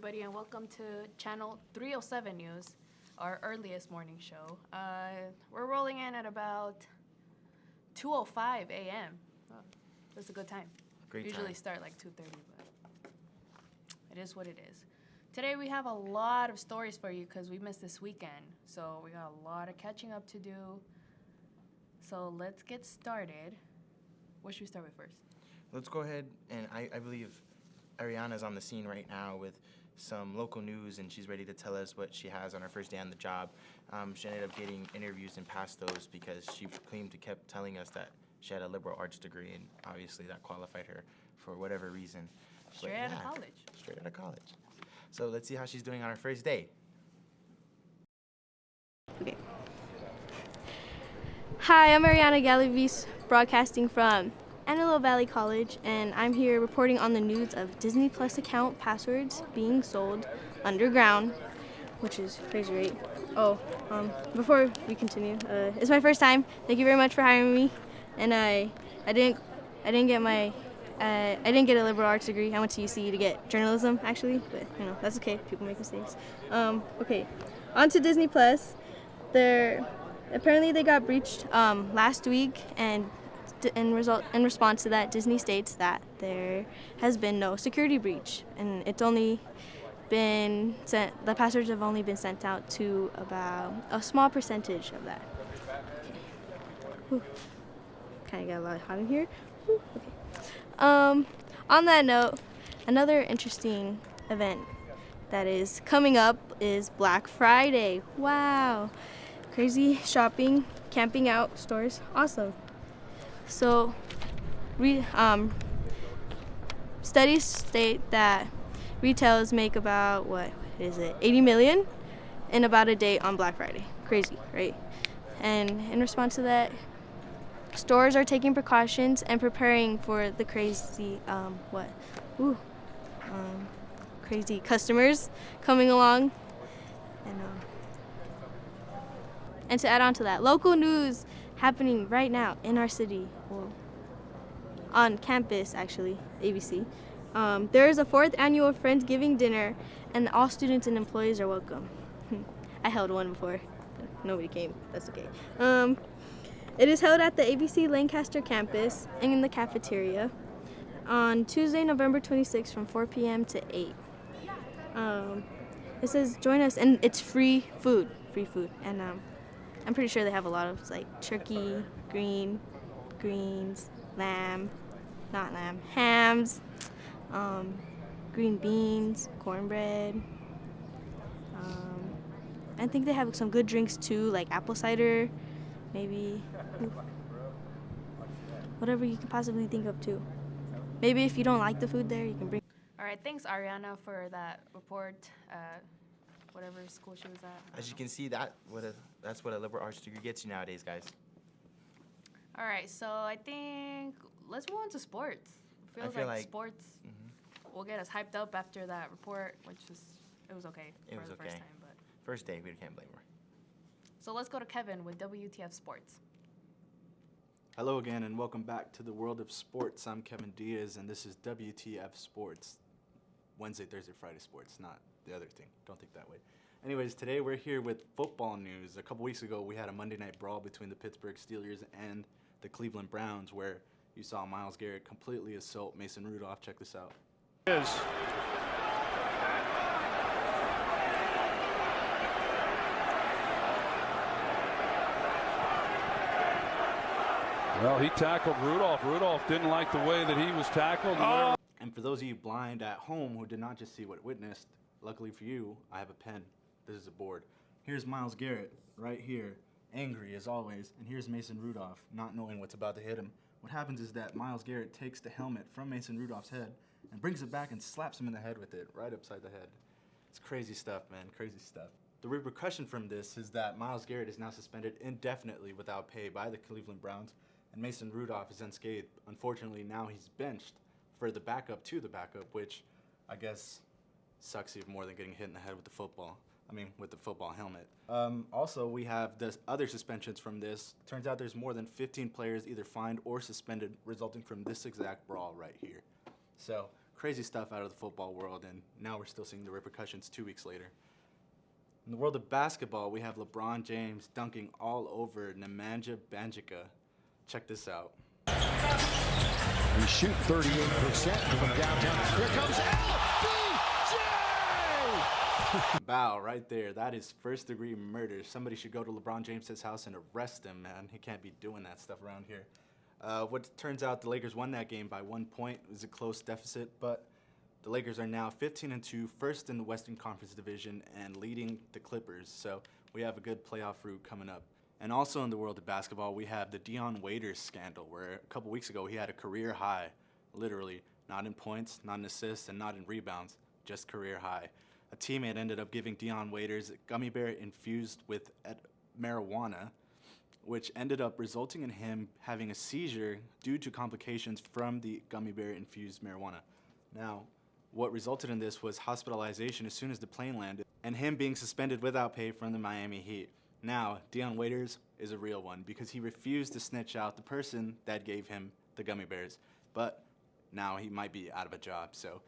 everybody, and welcome to Channel 307 News, our earliest morning show. We're rolling in at about 2:05 a.m. Oh, that's a good time. Great Usually time. start like 2:30, but it is what it is. Today we have a lot of stories for you because we missed this weekend, so we got a lot of catching up to do. So let's get started. What should we start with first? Let's go ahead, and I believe Ariana's on the scene right now with some local news, and she's ready to tell us what she has on her first day on the job. She ended up getting interviews and passed those because she claimed to kept telling us that she had a liberal arts degree, and obviously that qualified her for whatever reason. Straight out of college. Straight out of college. So let's see how she's doing on her first day. Okay. Hi, I'm Ariana Galavis, broadcasting from Antelope Valley College, and I'm here reporting on the news of Disney Plus account passwords being sold underground, which is crazy, right? Before we continue, it's my first time. Thank you very much for hiring me, and I didn't get a liberal arts degree. I went to UC to get journalism, actually, but that's okay. People make mistakes. Okay, on to Disney Plus. Apparently they got breached last week, and in response to that, Disney states that there has been no security breach, and it's only been sent. The passwords have only been sent out to about a small percentage of that. Kind of got a lot hot in here. Whew. Okay. On that note, another interesting event that is coming up is Black Friday. Wow. Crazy shopping, camping out stores, awesome. So, studies state that retailers make about, 80 million in about a day on Black Friday. Crazy, right? And in response to that, stores are taking precautions and preparing for the crazy, crazy customers coming along. And to add on to that, local news happening right now in our city, on campus actually, ABC. There is a 4th annual Friendsgiving dinner, and all students and employees are welcome. I held one before. Nobody came. That's okay. It is held at the ABC Lancaster campus in the cafeteria on Tuesday, November 26th from 4 p.m. to 8. It says join us, and it's free food, and I'm pretty sure they have a lot of turkey, greens, hams, green beans, cornbread. I think they have some good drinks too, like apple cider, maybe whatever you can possibly think of too. Maybe if you don't like the food there, you can bring. All right, thanks Ariana for that report. Whatever school she was at. As you can see, that's what a liberal arts degree gets you nowadays, guys. All right, so I think let's move on to sports. I feel like sports will get us hyped up after that report, it was okay for the first time. But first day, we can't blame her. So let's go to Kevin with WTF Sports. Hello again, and welcome back to the world of sports. I'm Kevin Diaz, and this is WTF Sports. Wednesday, Thursday, Friday sports, not the other thing. Don't think that way. Anyways, today we're here with football news. A couple weeks ago, we had a Monday night brawl between the Pittsburgh Steelers and the Cleveland Browns, where you saw Myles Garrett completely assault Mason Rudolph. Check this out. Well, he tackled Rudolph. Rudolph didn't like the way that he was tackled. And for those of you blind at home who did not just see what witnessed, luckily for you, I have a pen. This is a board. Here's Myles Garrett right here, angry as always, and here's Mason Rudolph, not knowing what's about to hit him. What happens is that Myles Garrett takes the helmet from Mason Rudolph's head and brings it back and slaps him in the head with it, right upside the head. It's crazy stuff, man, crazy stuff. The repercussion from this is that Myles Garrett is now suspended indefinitely without pay by the Cleveland Browns, and Mason Rudolph is unscathed. Unfortunately, now he's benched for the backup to the backup, which I guess sucks even more than getting hit in the head with the football. With the football helmet. Also, we have the other suspensions from this. Turns out there's more than 15 players either fined or suspended resulting from this exact brawl right here. So Crazy stuff out of the football world, and now we're still seeing the repercussions 2 weeks later. In the world of basketball, we have LeBron James dunking all over Nemanja Bjelica. Check this out. We shoot 38% from downtown. Here comes LBJ! Bow, right there. That is first-degree murder. Somebody should go to LeBron James's house and arrest him, man. He can't be doing that stuff around here. What turns out, the Lakers won that game by 1 point. It was a close deficit, but the Lakers are now 15-2, first in the Western Conference Division, and leading the Clippers. So we have a good playoff route coming up. And also in the world of basketball, we have the Dion Waiters scandal, where a couple weeks ago he had a career high, literally, not in points, not in assists, and not in rebounds, just career high. A teammate ended up giving Dion Waiters a gummy bear infused with marijuana, which ended up resulting in him having a seizure due to complications from the gummy bear infused marijuana. Now, what resulted in this was hospitalization as soon as the plane landed, and him being suspended without pay from the Miami Heat. Now, Dion Waiters is a real one because he refused to snitch out the person that gave him the gummy bears. But now he might be out of a job. So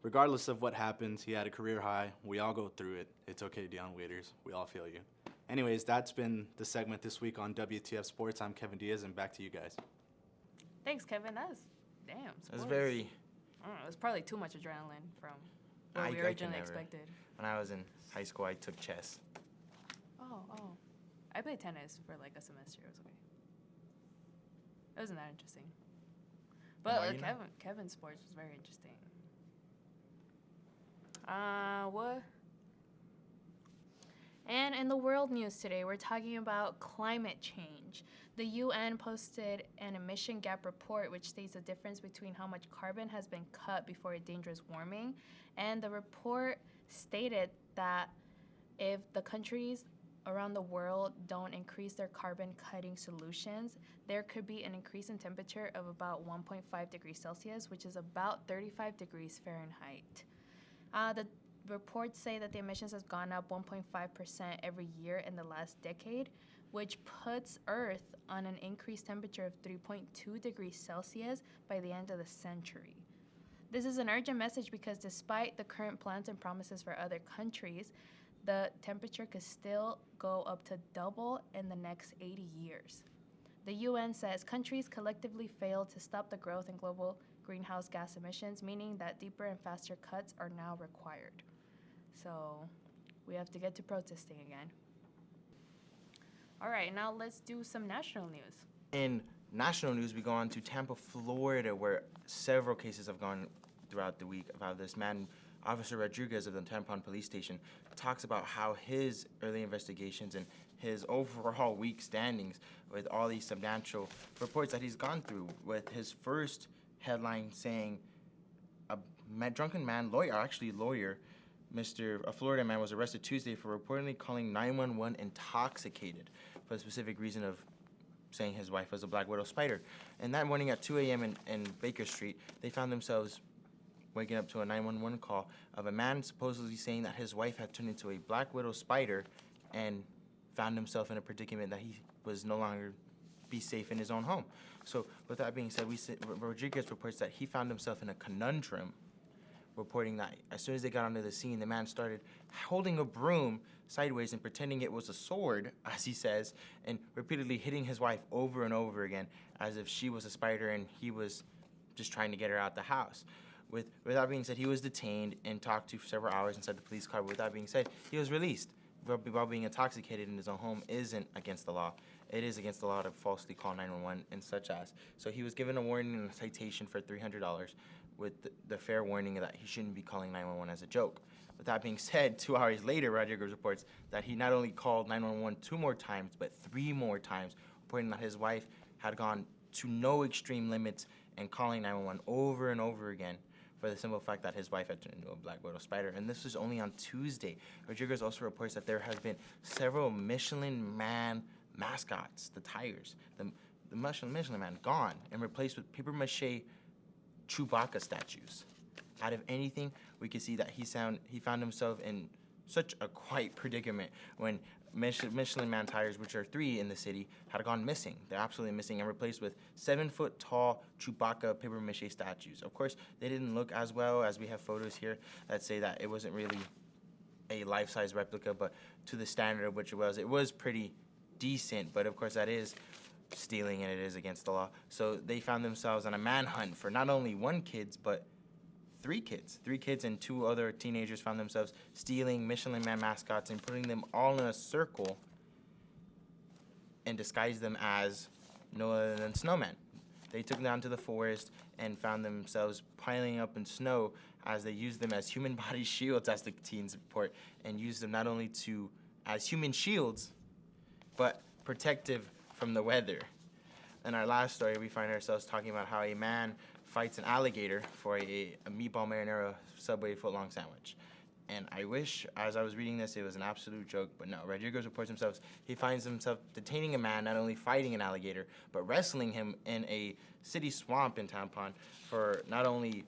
regardless of what happens, he had a career high. We all go through it. It's okay, Dion Waiters. We all feel you. Anyways, that's been the segment this week on WTF Sports. I'm Kevin Diaz, and back to you guys. Thanks, Kevin. That was, damn. It was sports. very. I don't know. It was probably too much adrenaline from what I we could originally never. expected. When I was in high school, I took chess. Oh. I played tennis for like a semester. It was okay. It wasn't that interesting. But Why you not? Kevin's sports was very interesting. What? And in the world news today, we're talking about climate change. The UN posted an emission gap report which states the difference between how much carbon has been cut before a dangerous warming. And the report stated that if the countries around the world don't increase their carbon cutting solutions, there could be an increase in temperature of about 1.5 degrees Celsius, which is about 35 degrees Fahrenheit. The reports say that the emissions has gone up 1.5% every year in the last decade, which puts Earth on an increased temperature of 3.2 degrees Celsius by the end of the century. This is an urgent message because despite the current plans and promises for other countries, the temperature could still go up to double in the next 80 years. The UN says countries collectively failed to stop the growth in global greenhouse gas emissions, meaning that deeper and faster cuts are now required. So we have to get to protesting again. All right, now let's do some national news. In national news, we go on to Tampa, Florida, where several cases have gone throughout the week about this man. Officer Rodriguez of the Tampon Police Station talks about how his early investigations and his overall weak standings with all these substantial reports that he's gone through, with his first headline saying a drunken man, lawyer, a Florida man was arrested Tuesday for reportedly calling 911 intoxicated for the specific reason of saying his wife was a black widow spider. And that morning at 2 a.m. in Baker Street, they found themselves waking up to a 911 call of a man supposedly saying that his wife had turned into a black widow spider and found himself in a predicament that he was no longer be safe in his own home. So with that being said, Rodriguez reports that he found himself in a conundrum, reporting that as soon as they got onto the scene, the man started holding a broom sideways and pretending it was a sword, as he says, and repeatedly hitting his wife over and over again as if she was a spider and he was just trying to get her out the house. With that being said, he was detained and talked to for several hours inside the police car. With that being said, he was released. While being intoxicated in his own home isn't against the law. It is against the law to falsely call 911 and such as. So he was given a warning and a citation for $300 with the fair warning that he shouldn't be calling 911 as a joke. With that being said, 2 hours later, Rodriguez reports that he not only called 911 2 more times, but 3 more times, reporting that his wife had gone to no extreme limits and calling 911 over and over again, for the simple fact that his wife had turned into a black widow spider. And this was only on Tuesday. Rodriguez also reports that there has been several Michelin Man mascots, the tires, the Michelin Man, gone and replaced with paper mache Chewbacca statues. Out of anything, we can see that he found himself in such a quiet predicament when Michelin Man tires, which are 3 in the city, had gone missing. They're absolutely missing and replaced with 7-foot tall Chewbacca paper mache statues. Of course, they didn't look as well, as we have photos here that say that it wasn't really a life-size replica, but to the standard of which it was pretty decent. But of course, that is stealing and it is against the law. So they found themselves on a manhunt for not only 1 kid, but 3 kids. 3 kids and 2 other teenagers found themselves stealing Michelin Man mascots and putting them all in a circle and disguised them as no other than snowmen. They took them down to the forest and found themselves piling up in snow as they used them as human body shields, as the teens report, and used them not only as human shields, but protective from the weather. In our last story, we find ourselves talking about how a man fights an alligator for a meatball marinara Subway footlong sandwich. And I wish, as I was reading this, it was an absolute joke, but no. Rodriguez reports he finds himself detaining a man, not only fighting an alligator, but wrestling him in a city swamp in Tampon for not only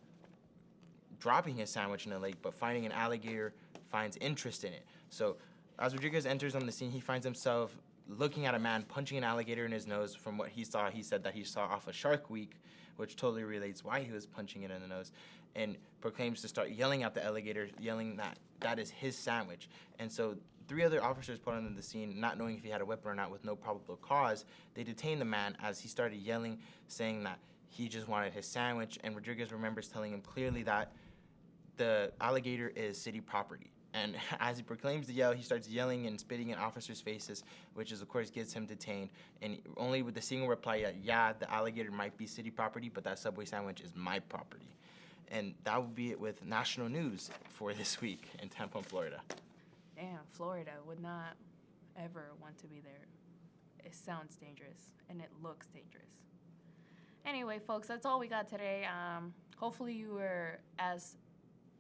dropping his sandwich in the lake, but finding an alligator finds interest in it. So as Rodriguez enters on the scene, he finds himself looking at a man punching an alligator in his nose. From what he saw, he said that he saw off of Shark Week, which totally relates why he was punching it in the nose, and proclaims to start yelling at the alligator, yelling that that is his sandwich. And so 3 other officers put onto the scene, not knowing if he had a weapon or not, with no probable cause. They detained the man as he started yelling, saying that he just wanted his sandwich, and Rodriguez remembers telling him clearly that the alligator is city property. And as he proclaims the yell, he starts yelling and spitting in officers' faces, which is, of course, gets him detained. And only with the single reply that, yeah, the alligator might be city property, but that Subway sandwich is my property. And that will be it with national news for this week in Tampa, Florida. Damn, Florida would not ever want to be there. It sounds dangerous, and it looks dangerous. Anyway, folks, that's all we got today. Hopefully you were as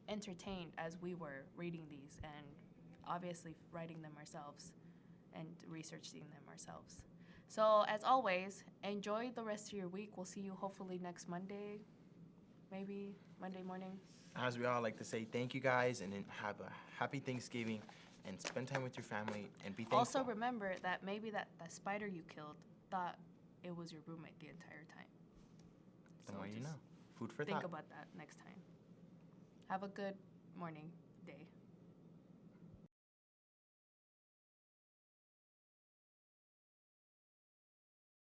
entertained as we were reading these and obviously writing them ourselves and researching them ourselves. So as always, enjoy the rest of your week. We'll see you hopefully next Monday, maybe Monday morning. As we all like to say, thank you guys, and then have a happy Thanksgiving, and spend time with your family, and be thankful. Also remember that maybe that spider you killed thought it was your roommate the entire time. The So more you just know. Food for think thought. about that next time. Have a good morning, day.